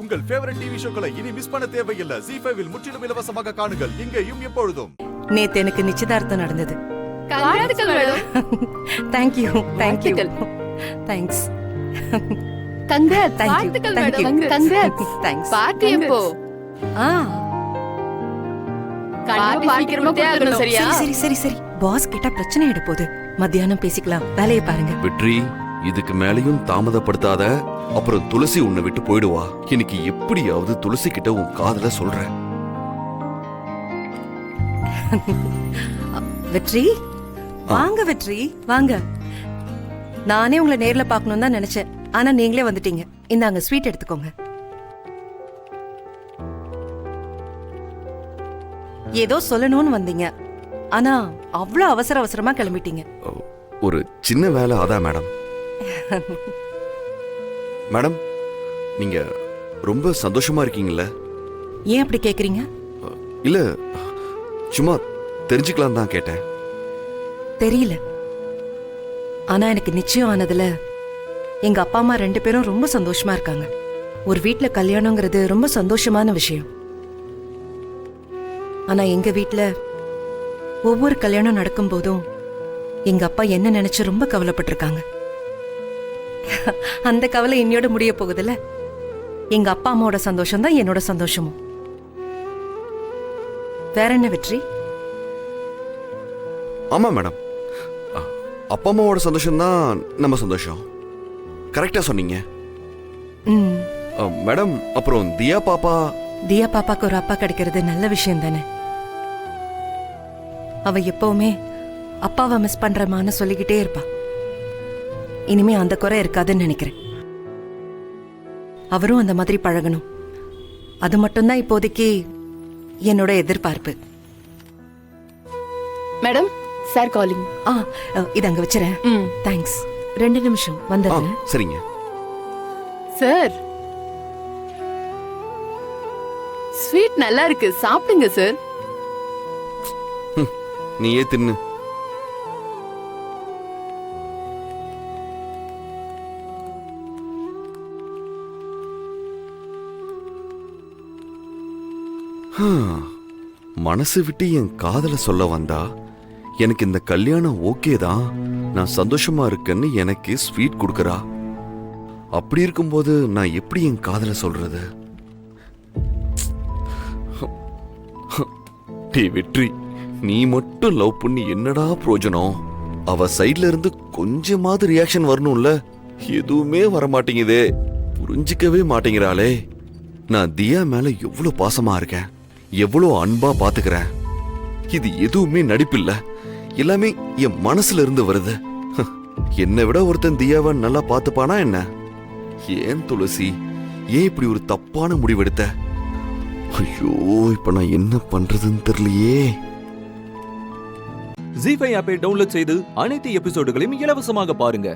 உங்கள் favourite TV ஷோக்களை இனி miss பண்ண தேவையில்லை. ZEE5 இல் முற்றிலும் இலவசமாக காணுங்கள். இங்கேயும் எப்பொழுதும். நேத்து எனக்கு நிச்சயதார்த்தம் நடந்தது. வாழ்த்துக்கள் madam. Thank you. Thanks. Congrats. Thank you. வாழ்த்துக்கள் Thank you. Madam. Congrats. Thanks. Party எப்போ? சீக்கிரமா கொடுத்துடணும், சரியா? சரி. பாஸ் கிட்ட பிரச்சனை ஆயிட போகுது. மத்தியானம் பேசிக்கலாம். வேலையை பாருங்க. வெற்றி, இதுக்கு மேலையும் தாமதப்படுத்தாத. அப்புறம் துளசி உன்னை விட்டு போயிடுவா. இன்னைக்கு எப்படியாவது துளசி கிட்ட உன் காதல சொல்றேன். வெற்றி, வாங்க வெற்றி, வாங்க. நானே உங்களை நேர்ல பார்க்கணும் தான் நினைச்சேன். ஆனா நீங்களே வந்துட்டீங்க. இந்தாங்க ஸ்வீட் எடுத்துக்கோங்க. ஏதோ சொல்லணும்னு வந்தீங்க. ஆனா அவ்வளவு அவசரமா கிளம்பிட்டீங்க. ஒரு சின்ன வேலை அதான் மேடம். மேடம், நீங்க ரொம்ப சந்தோஷமா இருக்கீங்கல்ல? ஏன் அப்படி கேக்குறீங்க? இல்ல, சும்மா தெரிஞ்சுக்கலாம் தான் கேட்டேன். தெரியல. ஆனா எனக்கு நிச்சயம் ஆனதுல எங்க அப்பா அம்மா 2 பேரும் ரொம்ப சந்தோஷமா இருக்காங்க. ஒரு வீட்ல கல்யாணங்கிறது ரொம்ப சந்தோஷமான விஷயம். ஆனா எங்க வீட்ல ஒவ்வொரு கல்யாணம் நடக்கும் போதும் எங்க அப்பா என்ன நினைச்சு ரொம்ப கவலைப்பட்டிருக்காங்க. அந்த கவலை இன்னையோட முடிய போகுதுல்ல. எங்க அப்பா அம்மாவோட சந்தோஷம் தான் என்னோட சந்தோஷமும். வேற என்ன வெற்றி? ஆமா மேடம், அப்பா அம்மாவோட சந்தோஷம் தான் நம்ம சந்தோஷம். கரெக்டா சொன்னீங்க மேடம். அப்புறம் தியா பாப்பாக்கு ஒரு அப்பா கிடைக்கிறது நல்ல விஷயம் தானே. அவ எப்பவுமே அப்பாவை மிஸ் பண்றமான்னு சொல்லிக்கிட்டே இருப்பா. இனிமே அந்த குறை இருக்காதுன்னு நினைக்கிறேன். அவரும் அந்த மாதிரி பழகணும். அது மட்டும்தான் இப்போதைக்கு என்னோட எதிர்பார்ப்பு. Madam, sir calling. இத அங்க வச்சிரேன். தேங்க்ஸ். 2 நிமிஷம் வந்துடுறேன். சரிங்க சார். ஸ்வீட் நல்லா இருக்கு, சாப்பிடுங்க சார். நீயே தின்னு. மனசு விட்டு என் காதல சொல்ல வந்தா, எனக்கு இந்த கல்யாணம் ஓகே தான், நான் சந்தோஷமா இருக்கேன்னு எனக்கு ஸ்வீட் கொடுக்கறா. அப்படி இருக்கும்போது நான் எப்படி என் காதல சொல்றது? வெற்றி, நீ மட்டும் லவ் பண்ணி என்னடா பிரயோஜனம்? அவ சைட்ல இருந்து கொஞ்சமாவது ரியாக்ஷன் வரணும்ல. எதுவுமே வர மாட்டேங்குதே. புரிஞ்சிக்கவே மாட்டேங்கிறாளே. நான் தியா மேல எவ்வளவு பாசமா இருக்கேன், எவ்வளவு அன்பா பாத்துக்கிறேன். இது எதுவுமே நடிப்பில்ல, எல்லாமே என் மனசுல இருந்து வருது. என்னை விட ஒருத்தன் தியாவை நல்லா பாத்துப்பானா என்ன? ஏன் துளசி, ஏன் இப்படி ஒரு தப்பான முடிவெடுத்த? ஐயோ, இப்ப நான் என்ன பண்றதுன்னு தெரியலையே. ZEE5 ஆப்பை டவுன்லோட் செய்து அனைத்து எபிசோடுகளையும் இலவசமாக பாருங்க.